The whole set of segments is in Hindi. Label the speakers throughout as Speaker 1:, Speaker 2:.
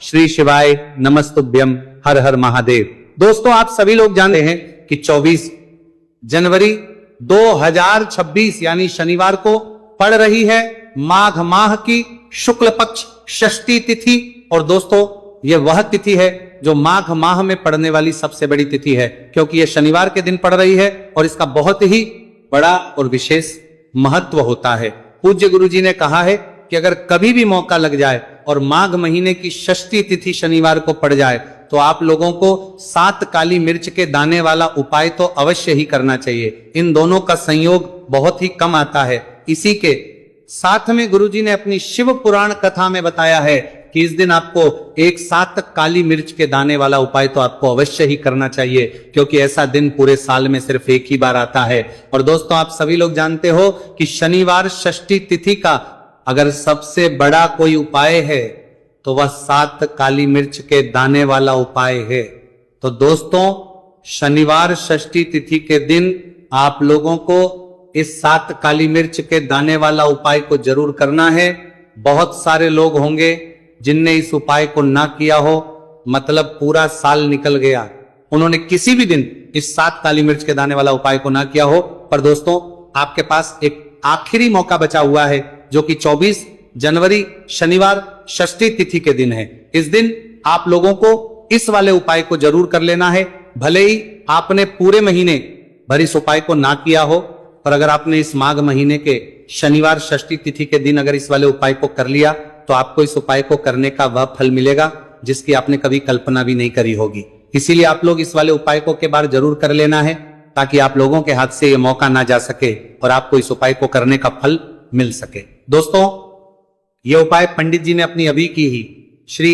Speaker 1: श्री शिवाय नमस्तुभ्यम, हर हर महादेव। दोस्तों, आप सभी लोग जानते हैं कि 24 जनवरी 2026 यानी शनिवार को पड़ रही है माघ माह की शुक्ल पक्ष षष्ठी तिथि। और दोस्तों, यह वह तिथि है जो माघ माह में पड़ने वाली सबसे बड़ी तिथि है, क्योंकि यह शनिवार के दिन पड़ रही है और इसका बहुत ही बड़ा और विशेष महत्व होता है। पूज्य गुरु जी ने कहा है कि अगर कभी भी मौका लग जाए और माघ महीने की षष्ठी तिथि शनिवार को पड़ जाए तो आप लोगों को 7 काली मिर्च के दाने वाला उपाय तो अवश्य ही करना चाहिए। इन दोनों का संयोग बहुत ही कम आता है। इसी के साथ में गुरुजी ने अपनी शिव पुराण कथा में बताया है कि इस दिन आपको एक 7 काली मिर्च के दाने वाला उपाय तो आपको अवश्य ही करना चाहिए, क्योंकि ऐसा दिन पूरे साल में सिर्फ एक ही बार आता है। और दोस्तों, आप सभी लोग जानते हो कि शनिवार षष्ठी तिथि का अगर सबसे बड़ा कोई उपाय है तो वह 7 काली मिर्च के दाने वाला उपाय है। तो दोस्तों, शनिवार षष्ठी तिथि के दिन आप लोगों को इस 7 काली मिर्च के दाने वाला उपाय को जरूर करना है। बहुत सारे लोग होंगे जिनने इस उपाय को ना किया हो, मतलब पूरा साल निकल गया, उन्होंने किसी भी दिन इस 7 काली मिर्च के दाने वाला उपाय को ना किया हो। पर दोस्तों, आपके पास एक आखिरी मौका बचा हुआ है, जो कि 24 जनवरी शनिवार षष्ठी तिथि के दिन है। इस दिन आप लोगों को इस वाले उपाय को जरूर कर लेना है। भले ही आपने पूरे महीने भर इस उपाय को ना किया हो, पर अगर आपने इस माघ महीने के शनिवार षष्ठी तिथि के दिन अगर इस वाले उपाय को कर लिया तो आपको इस उपाय को करने का वह फल मिलेगा जिसकी आपने कभी कल्पना भी नहीं करी होगी। इसीलिए आप लोग इस वाले उपाय को के बार जरूर कर लेना है, ताकि आप लोगों के हाथ से यह मौका ना जा सके और आपको इस उपाय को करने का फल मिल सके। दोस्तों, यह उपाय पंडित जी ने अपनी अभी की ही श्री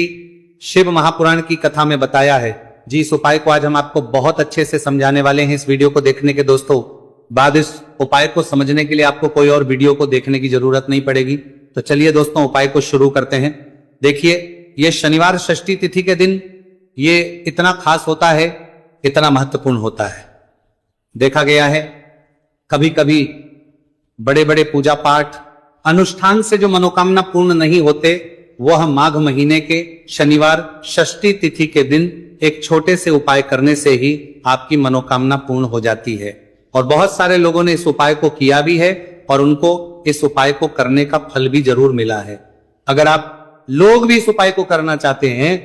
Speaker 1: शिव महापुराण की कथा में बताया है। जी, इस उपाय को आज हम आपको बहुत अच्छे से समझाने वाले हैं। इस वीडियो को देखने के दोस्तों बाद इस उपाय को समझने के लिए आपको कोई और वीडियो को देखने की जरूरत नहीं पड़ेगी। तो चलिए दोस्तों, उपाय को शुरू करते हैं। देखिए, यह शनिवार षष्ठी तिथि के दिन ये इतना खास होता है, इतना महत्वपूर्ण होता है। देखा गया है कभी कभी बड़े बड़े पूजा पाठ अनुष्ठान से जो मनोकामना पूर्ण नहीं होते, वह माघ महीने के शनिवार षष्ठी तिथि के दिन एक छोटे से उपाय करने से ही आपकी मनोकामना पूर्ण हो जाती है। और बहुत सारे लोगों ने इस उपाय को किया भी है और उनको इस उपाय को करने का फल भी जरूर मिला है। अगर आप लोग भी इस उपाय को करना चाहते हैं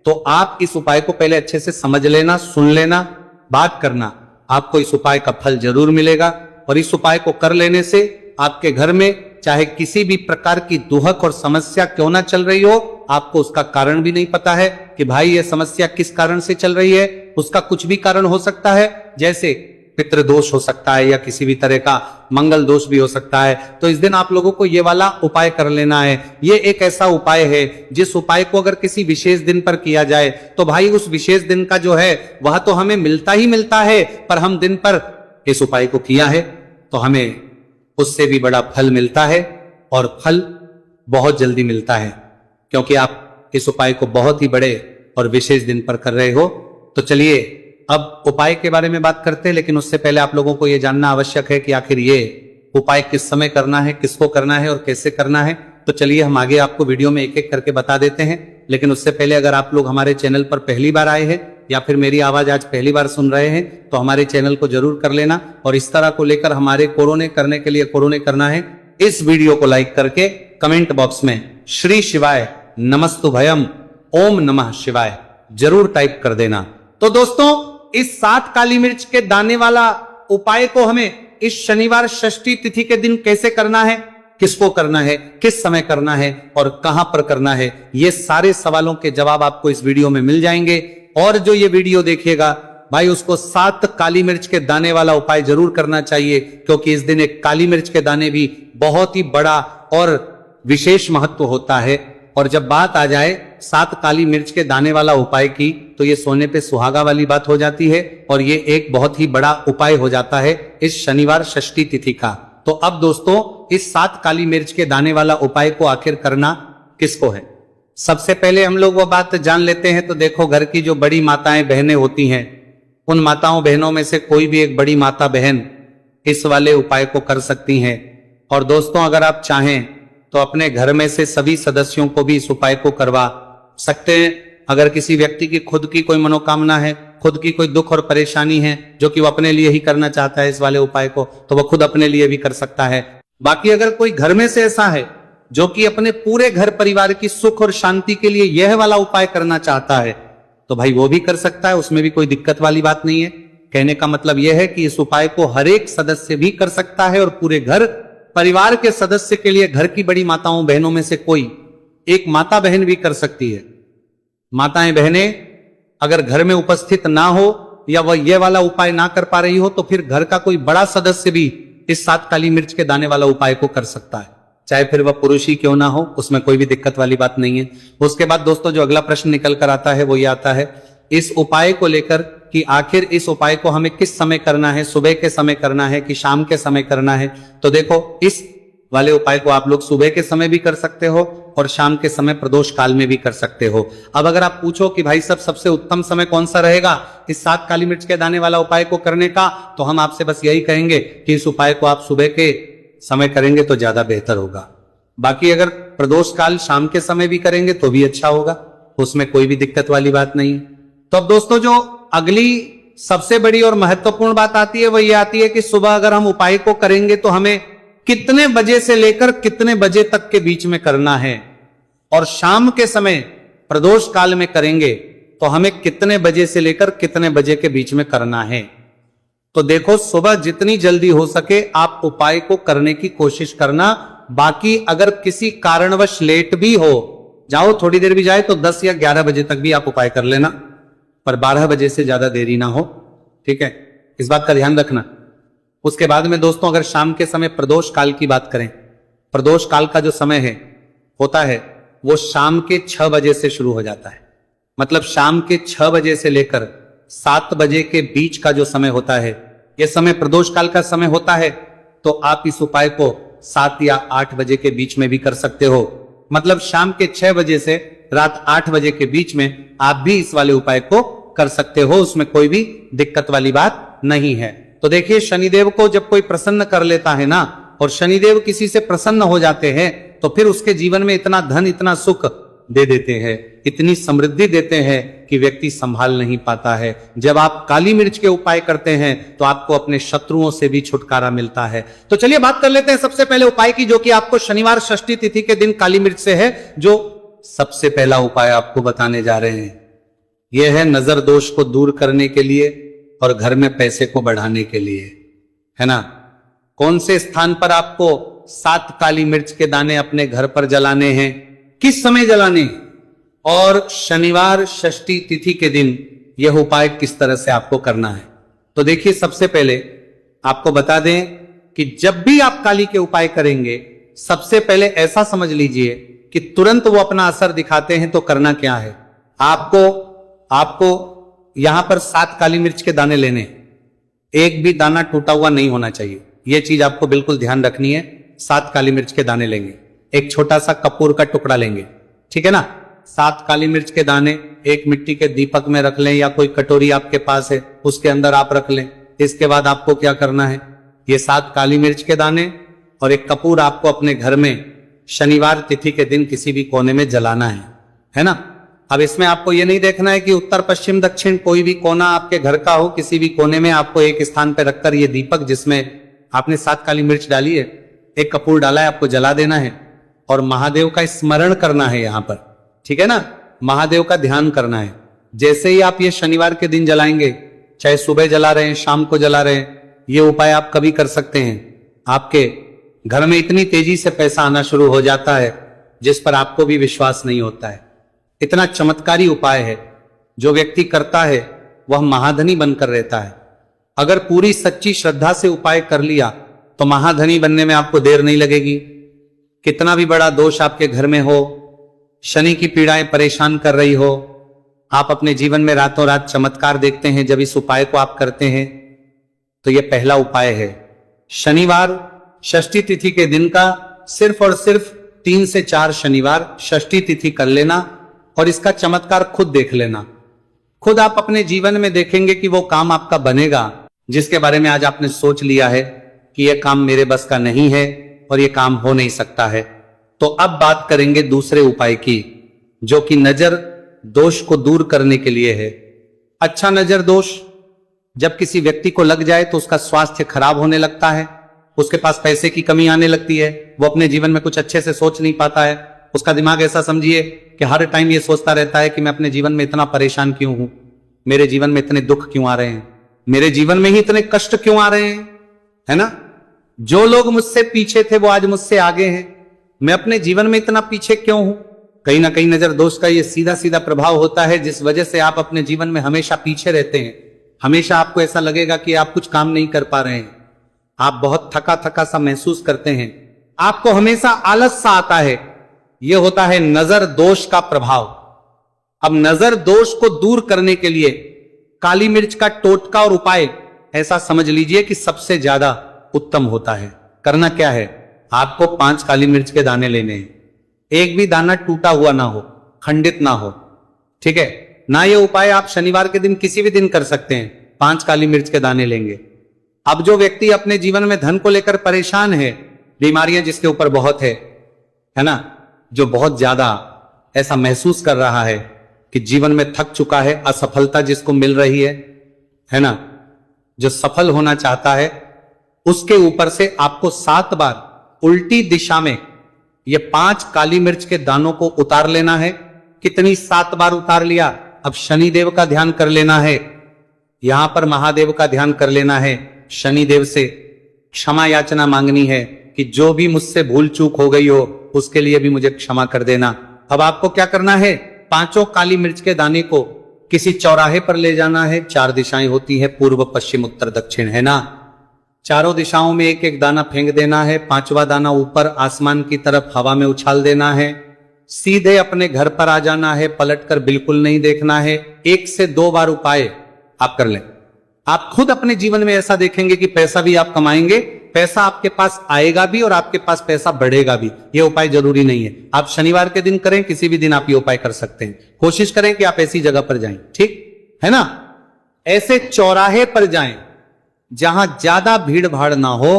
Speaker 1: तो आप इस उपाय को पहले अच्छे से समझ लेना, सुन लेना, बात करना, आपको इस उपाय का फल जरूर मिलेगा। और इस उपाय को कर लेने से आपके घर में चाहे किसी भी प्रकार की दुहक और समस्या क्यों ना चल रही हो, आपको उसका कारण भी नहीं पता है कि भाई यह समस्या किस कारण से चल रही है। उसका कुछ भी कारण हो सकता है, जैसे पितृ दोष हो सकता है या किसी भी तरह का मंगल दोष भी हो सकता है। तो इस दिन आप लोगों को ये वाला उपाय कर लेना है। ये एक ऐसा उपाय है जिस उपाय को अगर किसी विशेष दिन पर किया जाए तो भाई उस विशेष दिन का जो है वह तो हमें मिलता ही मिलता है, पर हम दिन पर इस उपाय को किया है तो हमें उससे भी बड़ा फल मिलता है, और फल बहुत जल्दी मिलता है, क्योंकि आप इस उपाय को बहुत ही बड़े और विशेष दिन पर कर रहे हो। तो चलिए अब उपाय के बारे में बात करते हैं, लेकिन उससे पहले आप लोगों को यह जानना आवश्यक है कि आखिर ये उपाय किस समय करना है, किसको करना है और कैसे करना है। तो चलिए हम आगे आपको वीडियो में एक एक करके बता देते हैं। लेकिन उससे पहले अगर आप लोग हमारे चैनल पर पहली बार आए हैं या फिर मेरी आवाज आज पहली बार सुन रहे हैं तो हमारे चैनल को जरूर कर लेना। और इस तरह को लेकर हमारे कोरोने करने के लिए कोरोने करना है, इस वीडियो को लाइक करके कमेंट बॉक्स में श्री शिवाय नमस्तुभयम ओम नमः शिवाय जरूर टाइप कर देना। तो दोस्तों, इस 7 काली मिर्च के दाने वाला उपाय को हमें इस शनिवार षष्ठी तिथि के दिन कैसे करना है, किसको करना है, किस समय करना है और कहां पर करना है, ये सारे सवालों के जवाब आपको इस वीडियो में मिल जाएंगे। और जो ये वीडियो देखेगा भाई, उसको 7 काली मिर्च के दाने वाला उपाय जरूर करना चाहिए, क्योंकि इस दिन एक काली मिर्च के दाने भी बहुत ही बड़ा और विशेष महत्व होता है। और जब बात आ जाए 7 काली मिर्च के दाने वाला उपाय की, तो ये सोने पे सुहागा वाली बात हो जाती है और ये एक बहुत ही बड़ा उपाय हो जाता है इस शनिवार षष्ठी तिथि का। तो अब दोस्तों, इस 7 काली मिर्च के दाने वाला उपाय को आखिर करना किसको है, सबसे पहले हम लोग वो बात जान लेते हैं। तो देखो, घर की जो बड़ी माताएं बहनें होती हैं, उन माताओं बहनों में से कोई भी एक बड़ी माता बहन इस वाले उपाय को कर सकती हैं। और दोस्तों, अगर आप चाहें तो अपने घर में से सभी सदस्यों को भी इस उपाय को करवा सकते हैं। अगर किसी व्यक्ति की खुद की कोई मनोकामना है, खुद की कोई दुख और परेशानी है जो कि वो अपने लिए ही करना चाहता है इस वाले उपाय को, तो वो खुद अपने लिए भी कर सकता है। बाकी अगर कोई घर में से ऐसा है जो कि अपने पूरे घर परिवार की सुख और शांति के लिए यह वाला उपाय करना चाहता है, तो भाई वो भी कर सकता है, उसमें भी कोई दिक्कत वाली बात नहीं है। कहने का मतलब यह है कि इस उपाय को हर एक सदस्य भी कर सकता है और पूरे घर परिवार के सदस्य के लिए घर की बड़ी माताओं बहनों में से कोई एक माता बहन भी कर सकती है। माताएं बहनें अगर घर में उपस्थित ना हो या वह यह वाला उपाय ना कर पा रही हो, तो फिर घर का कोई बड़ा सदस्य भी इस 7 काली मिर्च के दाने वाला उपाय को कर सकता है, चाहे फिर वह पुरुष ही क्यों ना हो, उसमें कोई भी दिक्कत वाली बात नहीं है। उसके बाद दोस्तों जो अगला प्रश्न निकल कर आता है वो ये आता है इस उपाय को लेकर कि आखिर इस उपाय को हमें किस समय करना है, सुबह के समय करना है कि शाम के समय करना है। तो देखो इस वाले उपाय को आप लोग सुबह के समय भी कर सकते हो और शाम के समय प्रदोष काल में भी कर सकते हो। अब अगर आप पूछो कि भाई सब सबसे उत्तम समय कौन सा रहेगा इस 7 काली मिर्च के दाने वाला उपाय को करने का, तो हम आपसे बस यही कहेंगे कि इस उपाय को आप सुबह के समय करेंगे तो ज्यादा बेहतर होगा। बाकी अगर प्रदोष काल शाम के समय भी करेंगे तो भी अच्छा होगा, उसमें कोई भी दिक्कत वाली बात नहीं है। तो अब दोस्तों जो अगली सबसे बड़ी और महत्वपूर्ण बात आती है वो ये आती है कि सुबह अगर हम उपाय को करेंगे तो हमें कितने बजे से लेकर कितने बजे तक के बीच में करना है, और शाम के समय प्रदोष काल में करेंगे तो हमें कितने बजे से लेकर कितने बजे के बीच में करना है। तो देखो सुबह जितनी जल्दी हो सके आप उपाय को करने की कोशिश करना। बाकी अगर किसी कारणवश लेट भी हो जाओ, थोड़ी देर भी जाए, तो 10 या 11 बजे तक भी आप उपाय कर लेना, पर 12 बजे से ज्यादा देरी ना हो, ठीक है, इस बात का ध्यान रखना। उसके बाद में दोस्तों अगर शाम के समय प्रदोष काल की बात करें, प्रदोष काल का जो समय है होता है वो शाम के 6 बजे से शुरू हो जाता है। मतलब शाम के 6 बजे से लेकर 7 बजे के बीच का जो समय होता है, यह समय प्रदोष काल का समय होता है। तो आप इस उपाय को 7 या 8 बजे के बीच में भी कर सकते हो। मतलब शाम के 6 बजे से रात 8 बजे के बीच में आप भी इस वाले उपाय को कर सकते हो, उसमें कोई भी दिक्कत वाली बात नहीं है। तो देखिए शनिदेव को जब कोई प्रसन्न कर लेता है ना, और शनिदेव किसी से प्रसन्न हो जाते हैं, तो फिर उसके जीवन में इतना धन इतना सुख दे देते हैं, इतनी समृद्धि देते हैं कि व्यक्ति संभाल नहीं पाता है। जब आप काली मिर्च के उपाय करते हैं तो आपको अपने शत्रुओं से भी छुटकारा मिलता है। तो चलिए बात कर लेते हैं सबसे पहले उपाय की, जो कि आपको शनिवार षष्ठी तिथि के दिन काली मिर्च से है। जो सबसे पहला उपाय आपको बताने जा रहे हैं यह है नजर दोष को दूर करने के लिए और घर में पैसे को बढ़ाने के लिए, है ना। कौन से स्थान पर आपको 7 काली मिर्च के दाने अपने घर पर जलाने हैं, किस समय जलाने, और शनिवार षष्ठी तिथि के दिन यह उपाय किस तरह से आपको करना है। तो देखिए सबसे पहले आपको बता दें कि जब भी आप काली के उपाय करेंगे सबसे पहले ऐसा समझ लीजिए कि तुरंत वो अपना असर दिखाते हैं। तो करना क्या है, आपको यहां पर 7 काली मिर्च के दाने लेने, एक भी दाना टूटा हुआ नहीं होना चाहिए, यह चीज आपको बिल्कुल ध्यान रखनी है। 7 काली मिर्च के दाने लेंगे, एक छोटा सा कपूर का टुकड़ा लेंगे, ठीक है ना। 7 काली मिर्च के दाने एक मिट्टी के दीपक में रख लें या कोई कटोरी आपके पास है उसके अंदर आप रख लें। इसके बाद आपको क्या करना है, ये 7 काली मिर्च के दाने और एक कपूर आपको अपने घर में शनिवार तिथि के दिन किसी भी कोने में जलाना है ना। अब इसमें आपको ये नहीं देखना है कि उत्तर पश्चिम दक्षिण कोई भी कोना आपके घर का हो, किसी भी कोने में आपको एक स्थान पर रखकर ये दीपक जिसमें आपने 7 काली मिर्च डाली है, एक कपूर डाला है, आपको जला देना है और महादेव का स्मरण करना है यहां पर, ठीक है ना। महादेव का ध्यान करना है। जैसे ही आप ये शनिवार के दिन जलाएंगे, चाहे सुबह जला रहे हैं शाम को जला रहे हैं, ये उपाय आप कभी कर सकते हैं। आपके घर में इतनी तेजी से पैसा आना शुरू हो जाता है जिस पर आपको भी विश्वास नहीं होता है। इतना चमत्कारी उपाय है, जो व्यक्ति करता है वह महाधनी बनकर रहता है। अगर पूरी सच्ची श्रद्धा से उपाय कर लिया तो महाधनी बनने में आपको देर नहीं लगेगी। कितना भी बड़ा दोष आपके घर में हो, शनि की पीड़ाएं परेशान कर रही हो, आप अपने जीवन में रातों रात चमत्कार देखते हैं जब इस उपाय को आप करते हैं। तो यह पहला उपाय है। शनिवार षष्ठी तिथि के दिन का सिर्फ और सिर्फ 3 से 4 शनिवार षष्ठी तिथि कर लेना और इसका चमत्कार खुद देख लेना। खुद आप अपने जीवन में देखेंगे कि वो काम आपका बनेगा जिसके बारे में आज आपने सोच लिया है कि यह काम मेरे बस का नहीं है और यह काम हो नहीं सकता है। तो अब बात करेंगे दूसरे उपाय की, जो कि नजर दोष को दूर करने के लिए है। अच्छा नजर दोष जब किसी व्यक्ति को लग जाए तो उसका स्वास्थ्य खराब होने लगता है, उसके पास पैसे की कमी आने लगती है, वो अपने जीवन में कुछ अच्छे से सोच नहीं पाता है। उसका दिमाग ऐसा समझिए कि हर टाइम ये सोचता रहता है कि मैं अपने जीवन में इतना परेशान क्यों हूं, मेरे जीवन में इतने दुख क्यों आ रहे हैं, मेरे जीवन में ही इतने कष्ट क्यों आ रहे हैं, है ना। जो लोग मुझसे पीछे थे वो आज मुझसे आगे हैं, मैं अपने जीवन में इतना पीछे क्यों हूं। कहीं ना कहीं नजर दोष का ये सीधा सीधा प्रभाव होता है, जिस वजह से आप अपने जीवन में हमेशा पीछे रहते हैं। हमेशा आपको ऐसा लगेगा कि आप कुछ काम नहीं कर पा रहे हैं, आप बहुत थका थका सा महसूस करते हैं, आपको हमेशा आलस सा आता है। यह होता है नजर दोष का प्रभाव। अब नजर दोष को दूर करने के लिए काली मिर्च का टोटका और उपाय ऐसा समझ लीजिए कि सबसे ज्यादा उत्तम होता है। करना क्या है, आपको 5 काली मिर्च के दाने लेने हैं, एक भी दाना टूटा हुआ ना हो, खंडित ना हो, ठीक है ना। ये उपाय आप शनिवार के दिन किसी भी दिन कर सकते हैं। 5 काली मिर्च के दाने लेंगे। अब जो व्यक्ति अपने जीवन में धन को लेकर परेशान है, बीमारियां जिसके ऊपर बहुत है ना, जो बहुत ज्यादा ऐसा महसूस कर रहा है कि जीवन में थक चुका है, असफलता जिसको मिल रही है ना, जो सफल होना चाहता है, उसके ऊपर से आपको 7 बार उल्टी दिशा में ये 5 काली मिर्च के दानों को उतार लेना है। कितनी 7 बार उतार लिया। अब शनिदेव का ध्यान कर लेना है, यहां पर महादेव का ध्यान कर लेना है, शनिदेव से क्षमा याचना मांगनी है कि जो भी मुझसे भूल चूक हो गई हो उसके लिए भी मुझे क्षमा कर देना। अब आपको क्या करना है, 5 काली मिर्च के दाने को किसी चौराहे पर ले जाना है। 4 दिशाएं होती है, पूर्व पश्चिम उत्तर दक्षिण, है ना। चारों दिशाओं में एक एक दाना फेंक देना है। 5वां दाना ऊपर आसमान की तरफ हवा में उछाल देना है। सीधे अपने घर पर आ जाना है, पलटकर बिल्कुल नहीं देखना है। 1 से 2 बार उपाय आप कर लें। आप खुद अपने जीवन में ऐसा देखेंगे कि पैसा भी आप कमाएंगे, पैसा आपके पास आएगा भी और आपके पास पैसा बढ़ेगा भी। यह उपाय जरूरी नहीं है, आप शनिवार के दिन करें, किसी भी दिन आप ये उपाय कर सकते हैं। कोशिश करें कि आप ऐसी जगह पर जाएं, ठीक है ना। ऐसे चौराहे पर जाएं जहां ज्यादा भीड़ भाड़ ना हो।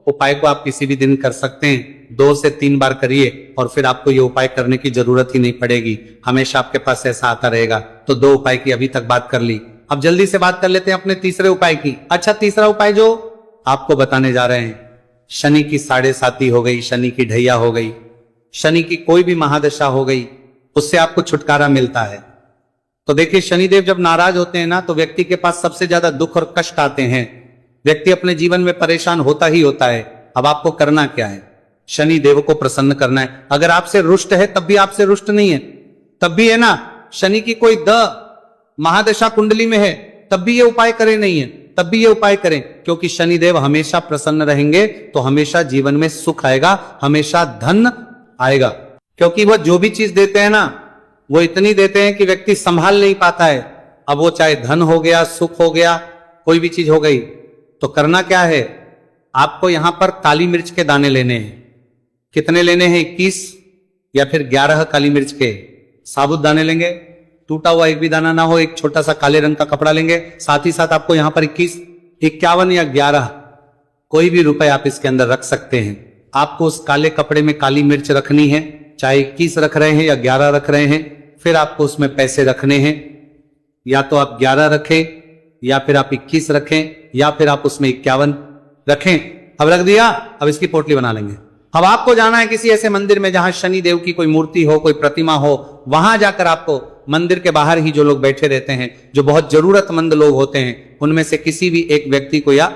Speaker 1: उपाय को आप किसी भी दिन कर सकते हैं, 2 से 3 बार करिए और फिर आपको ये उपाय करने की जरूरत ही नहीं पड़ेगी, हमेशा आपके पास ऐसा आता रहेगा। तो 2 उपाय की अभी तक बात कर ली, अब जल्दी से बात कर लेते हैं अपने तीसरे उपाय की। अच्छा, तीसरा उपाय जो आपको बताने जा रहे हैं, शनि की 7.5 हो गई, शनि की ढैया हो गई, शनि की कोई भी महादशा हो गई, उससे आपको छुटकारा मिलता है। तो देखिए, शनिदेव जब नाराज होते हैं ना, तो व्यक्ति के पास सबसे ज्यादा दुख और कष्ट आते हैं। व्यक्ति अपने जीवन में परेशान होता ही होता है। अब आपको करना क्या है, शनि देव को प्रसन्न करना है। अगर आपसे रुष्ट है तब भी आपसे रुष्ट नहीं है, तब भी है ना, शनि की कोई महादशा कुंडली में है तब भी ये उपाय करें, नहीं है तब भी ये उपाय करें, क्योंकि शनिदेव हमेशा प्रसन्न रहेंगे तो हमेशा जीवन में सुख आएगा, हमेशा धन आएगा। क्योंकि वह जो भी चीज देते हैं ना, वो इतनी देते हैं कि व्यक्ति संभाल नहीं पाता है। अब वो चाहे धन हो गया, सुख हो गया, कोई भी चीज हो गई। तो करना क्या है, आपको यहां पर काली मिर्च के दाने लेने हैं। कितने लेने हैं, 21 या फिर 11 काली मिर्च के साबुत दाने लेंगे। टूटा हुआ एक भी दाना ना हो, एक छोटा सा काले रंग का कपड़ा लेंगे। साथ ही साथ आपको यहां पर 21, 51 या 11 कोई भी रुपए आप इसके अंदर रख सकते हैं। आपको उस काले कपड़े में काली मिर्च रखनी है, चाहे 21 रख रहे हैं या 11 रख रहे हैं। फिर आपको उसमें पैसे रखने हैं, या तो आप 11 रखें या फिर आप 21 रखें या फिर आप उसमें 51 रखें। अब रख दिया, अब इसकी पोटली बना लेंगे। अब आपको जाना है किसी ऐसे मंदिर में जहां शनि देव की कोई मूर्ति हो, कोई प्रतिमा हो। वहां जाकर आपको मंदिर के बाहर ही जो लोग बैठे रहते हैं, जो बहुत जरूरतमंद लोग होते हैं, उनमें से किसी भी एक व्यक्ति को या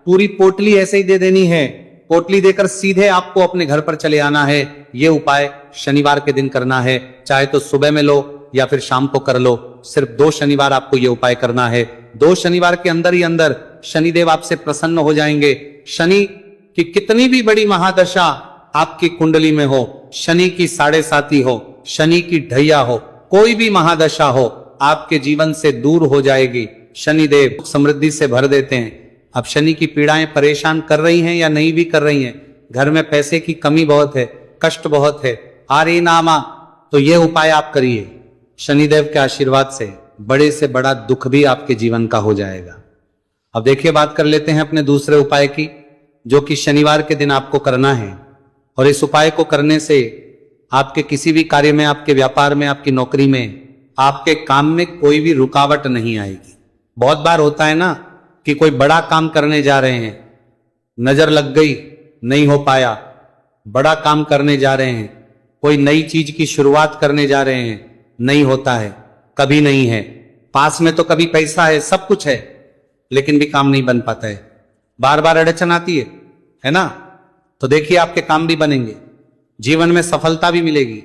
Speaker 1: पूरी पोटली ऐसे ही दे देनी है। पोटली देकर सीधे आपको अपने घर पर चले आना है। यह उपाय शनिवार के दिन करना है, चाहे तो सुबह में लो या फिर शाम को कर लो। सिर्फ 2 शनिवार आपको यह उपाय करना है। 2 शनिवार के अंदर ही अंदर शनिदेव आपसे प्रसन्न हो जाएंगे। शनि की कितनी भी बड़ी महादशा आपकी कुंडली में हो, शनि की 7.5 हो, शनि की ढैया हो, कोई भी महादशा हो, आपके जीवन से दूर हो जाएगी। शनिदेव समृद्धि से भर देते हैं। अब शनि की पीड़ाएं परेशान कर रही हैं या नहीं भी कर रही हैं, घर में पैसे की कमी बहुत है, कष्ट बहुत है, आ रही नामा, तो यह उपाय आप करिए। शनिदेव के आशीर्वाद से बड़े से बड़ा दुख भी आपके जीवन का हो जाएगा। अब देखिए, बात कर लेते हैं अपने दूसरे उपाय की, जो कि शनिवार के दिन आपको करना है। और इस उपाय को करने से आपके किसी भी कार्य में, आपके व्यापार में, आपकी नौकरी में आपके काम में कोई भी रुकावट नहीं आएगी। बहुत बार होता है ना कि कोई बड़ा काम करने जा रहे हैं, नजर लग गई, नहीं हो पाया। बड़ा काम करने जा रहे हैं, कोई नई चीज की शुरुआत करने जा रहे हैं, नहीं होता है, कभी नहीं है। पास में तो कभी पैसा है, सब कुछ है, लेकिन भी काम नहीं बन पाता है, बार बार अड़चन आती है ना। तो देखिए आपके काम भी बनेंगे, जीवन में सफलता भी मिलेगी,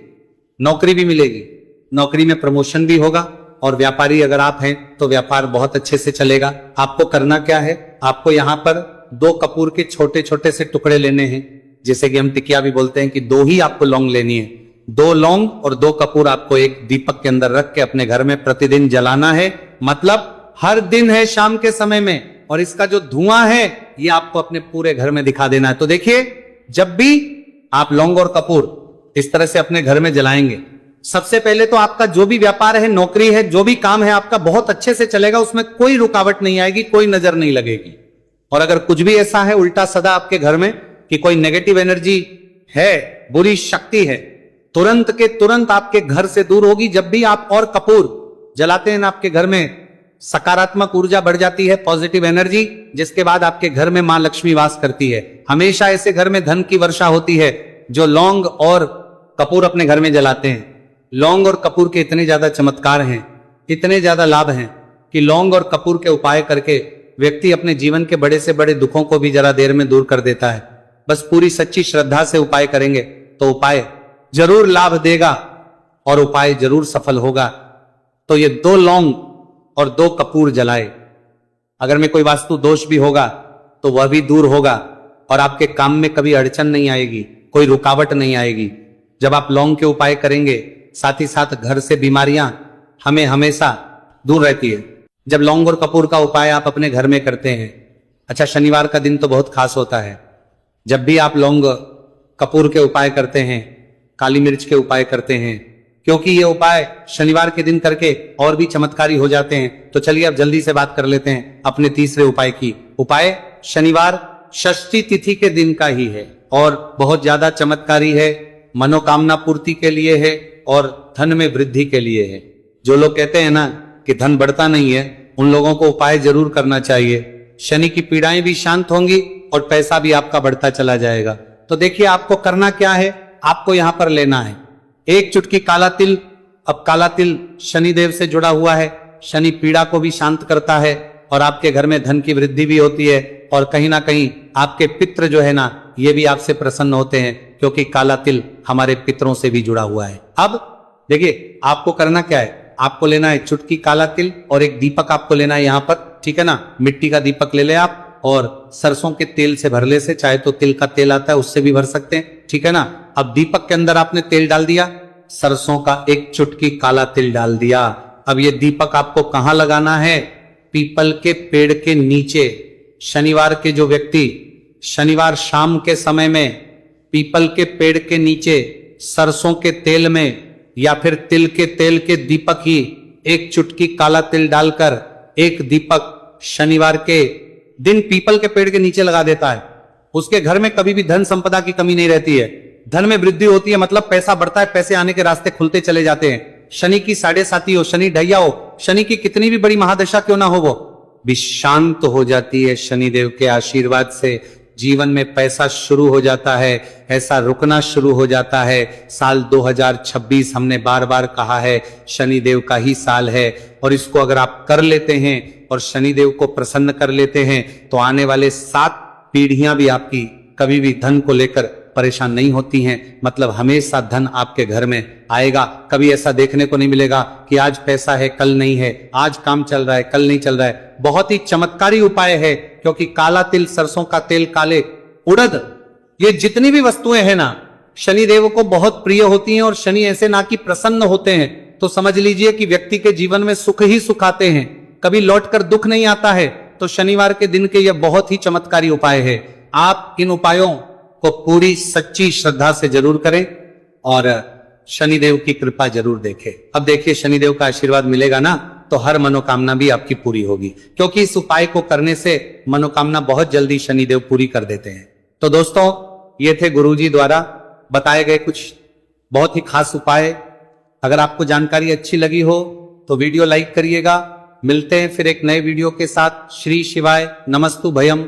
Speaker 1: नौकरी भी मिलेगी, नौकरी में प्रमोशन भी होगा, और व्यापारी अगर आप हैं तो व्यापार बहुत अच्छे से चलेगा। आपको करना क्या है, आपको यहां पर 2 कपूर के छोटे छोटे से टुकड़े लेने हैं, जैसे कि हम टिकिया भी बोलते हैं कि 2 ही आपको लौंग लेनी है। 2 लौंग और 2 कपूर आपको एक दीपक के अंदर रख के अपने घर में प्रतिदिन जलाना है। मतलब हर दिन है शाम के समय में, और इसका जो धुआं है ये आपको अपने पूरे घर में दिखा देना है। तो देखिए, जब भी आप लौंग और कपूर इस तरह से अपने घर में जलाएंगे, सबसे पहले तो आपका जो भी व्यापार है, नौकरी है, जो भी काम है आपका बहुत अच्छे से चलेगा, उसमें कोई रुकावट नहीं आएगी, कोई नजर नहीं लगेगी। और अगर कुछ भी ऐसा है उल्टा सदा आपके घर में कि कोई नेगेटिव एनर्जी है, बुरी शक्ति है, तुरंत के तुरंत आपके घर से दूर होगी। जब भी आप और कपूर जलाते हैं ना, आपके घर में सकारात्मक ऊर्जा बढ़ जाती है, पॉजिटिव एनर्जी, जिसके बाद आपके घर में मां लक्ष्मी वास करती है। हमेशा ऐसे घर में धन की वर्षा होती है जो लौंग और कपूर अपने घर में जलाते हैं। लौंग और कपूर के इतने ज्यादा चमत्कार हैं, इतने ज्यादा लाभ हैं कि लौंग और कपूर के उपाय करके व्यक्ति अपने जीवन के बड़े से बड़े दुखों को भी जरा देर में दूर कर देता है। बस पूरी सच्ची श्रद्धा से उपाय करेंगे तो उपाय जरूर लाभ देगा और उपाय जरूर सफल होगा। तो ये 2 लौंग और 2 कपूर जलाए। अगर में कोई वास्तु दोष भी होगा तो वह भी दूर होगा, और आपके काम में कभी अड़चन नहीं आएगी, कोई रुकावट नहीं आएगी। जब आप लौंग के उपाय करेंगे, साथ ही साथ घर से बीमारियां हमें हमेशा दूर रहती है। जब लौंग और कपूर का उपाय आप अपने घर में करते हैं, अच्छा शनिवार का दिन तो बहुत खास होता है। जब भी आप लौंग कपूर के उपाय करते हैं, काली मिर्च के उपाय करते हैं, क्योंकि ये उपाय शनिवार के दिन करके और भी चमत्कारी हो जाते हैं। तो चलिए अब जल्दी से बात कर लेते हैं अपने तीसरे उपाय की। उपाय शनिवार षष्ठी तिथि के दिन का ही है और बहुत ज्यादा चमत्कारी है, मनोकामना पूर्ति के लिए है और धन में वृद्धि के लिए है। जो लोग कहते हैं ना कि धन बढ़ता नहीं है, उन लोगों को उपाय जरूर करना चाहिए। शनि की पीड़ाएं भी शांत होंगी और पैसा भी आपका बढ़ता चला जाएगा। तो देखिए आपको करना क्या है, आपको यहां पर लेना है 1 चुटकी काला तिल। अब काला तिल शनिदेव से जुड़ा हुआ है, शनि पीड़ा को भी शांत करता है और आपके घर में धन की वृद्धि भी होती है, और कहीं ना कहीं आपके पितृ जो है ना, ये भी आपसे प्रसन्न होते हैं, क्योंकि काला तिल हमारे पितरों से भी जुड़ा हुआ है। अब देखिए आपको करना क्या है, आपको लेना है चुटकी काला तिल और एक दीपक आपको लेना है यहां पर, ठीक है ना। मिट्टी का दीपक ले ले आप, और सरसों के तेल से भरले से, चाहे तो तिल का तेल आता है उससे भी भर सकते हैं, ठीक है ना। अब दीपक के अंदर आपने तेल डाल दिया, सरसों का 1 चुटकी काला तिल डाल दिया। अब ये दीपक आपको कहां लगाना है, पीपल के पेड़ के नीचे। शनिवार के जो व्यक्ति शनिवार शाम के समय में पीपल के पेड़ के नीचे सरसों के तेल में या फिर तिल के तेल के दीपक ही 1 चुटकी काला तिल डालकर 1 दीपक शनिवार के दिन पीपल के पेड़ के नीचे लगा देता है, उसके घर में कभी भी धन संपदा की कमी नहीं रहती है, धन में वृद्धि होती है, मतलब पैसा बढ़ता है, पैसे आने के रास्ते खुलते चले जाते हैं। शनि की 7.5 हो, शनि ढैया हो, शनि की कितनी भी बड़ी महादशा क्यों ना हो, वो भी शांत हो जाती है शनिदेव के आशीर्वाद से। जीवन में पैसा शुरू हो जाता है, ऐसा रुकना शुरू हो जाता है। साल 2026 हमने बार बार कहा है शनिदेव का ही साल है, और इसको अगर आप कर लेते हैं और शनिदेव को प्रसन्न कर लेते हैं तो आने वाले 7 पीढ़ियां भी आपकी कभी भी धन को लेकर परेशान नहीं होती हैं। मतलब हमेशा धन आपके घर में आएगा। कभी ऐसा देखने को नहीं मिलेगा कि आज पैसा है कल नहीं है, आज काम चल रहा है कल नहीं चल रहा है। बहुत ही चमत्कारी उपाय है, क्योंकि काला तिल, सरसों का तेल, काले उड़द, ये जितनी भी वस्तुएं हैं ना, शनिदेव को बहुत प्रिय होती हैं, और शनि ऐसे ना कि प्रसन्न होते हैं तो समझ लीजिए कि व्यक्ति के जीवन में सुख ही सुख आते हैं, कभी लौटकर दुख नहीं आता है। तो शनिवार के दिन के ये बहुत ही चमत्कारी उपाय है। आप इन उपायों को पूरी सच्ची श्रद्धा से जरूर करें और शनिदेव की कृपा जरूर देखें। अब देखिए शनिदेव का आशीर्वाद मिलेगा ना, तो हर मनोकामना भी आपकी पूरी होगी, क्योंकि इस उपाय को करने से मनोकामना बहुत जल्दी शनिदेव पूरी कर देते हैं। तो दोस्तों, ये थे गुरुजी द्वारा बताए गए कुछ बहुत ही खास उपाय। अगर आपको जानकारी अच्छी लगी हो तो वीडियो लाइक करिएगा। मिलते हैं फिर एक नए वीडियो के साथ। श्री शिवाय नमस्तु भयम।